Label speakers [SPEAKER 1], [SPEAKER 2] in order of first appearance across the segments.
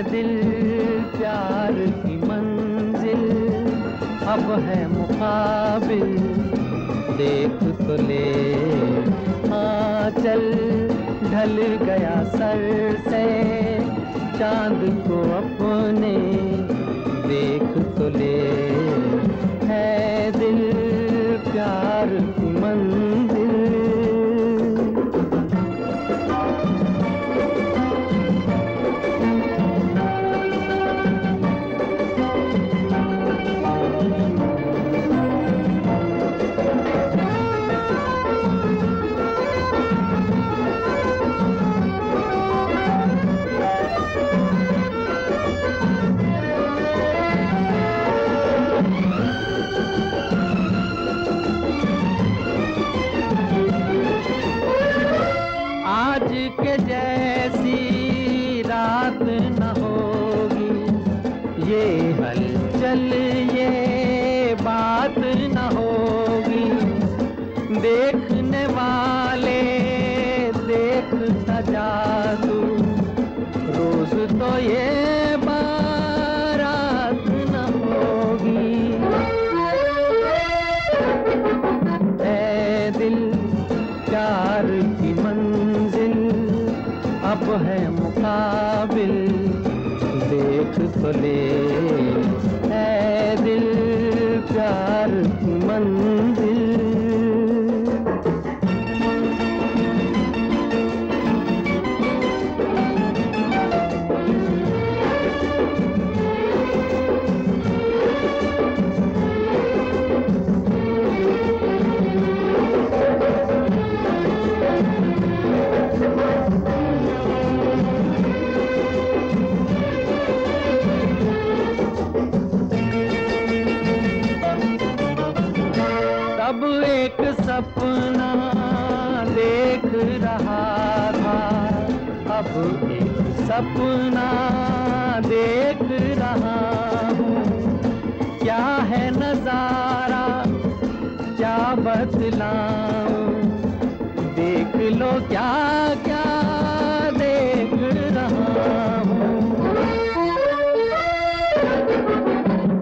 [SPEAKER 1] दिल प्यार की मंजिल अब है मुकाबिल, देख तो ले। हाँ चल, ढल गया सर से चांद को अपने, देख तो ले। है दिल प्यार की मंजिल। आज के जैसी रात न होगी, ये हलचल ये बात न होगी। देखने वाले देख सजा तू, रोज तो ये बारात न होगी। ऐ दिल प्यार की मंजिल अब है मुकाबिल, देख तो ले। ऐ दिल प्यार की मंजिल। अब एक सपना देख रहा था, अब एक सपना देख रहा हूँ। क्या है नजारा क्या बतलाऊं, देख लो क्या क्या देख रहा हूँ।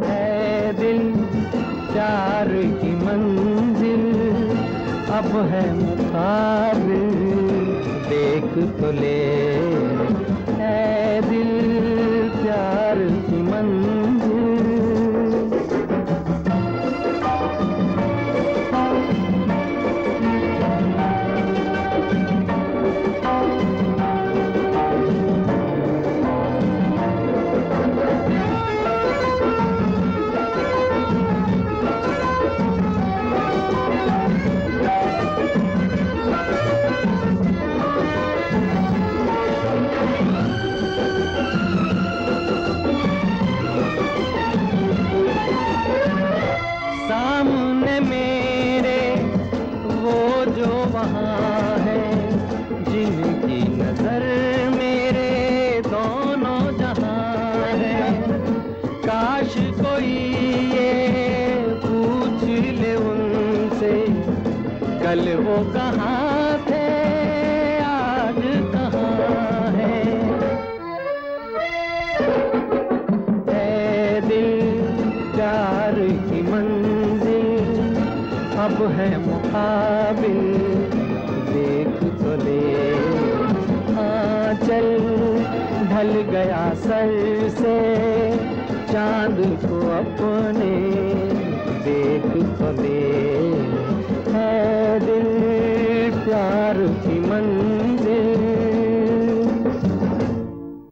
[SPEAKER 1] है दिल प्यार की मंजिल अब है मुकाबिल, देख तो ले। है दिल प्यार की मंजिल। सामने मेरे वो जो वहाँ है, जिनकी नजर मेरे दोनों जहाँ है। काश कोई ये पूछ ले उनसे, कल वो कहाँ थे आज कहाँ है। ऐ दिल प्यार की मंजिल अब है मुकाबिल, देख तो ले। हाँ चल, ढल गया सर से चांद को अपने, देख तो ले। है दिल प्यार की मंजिल।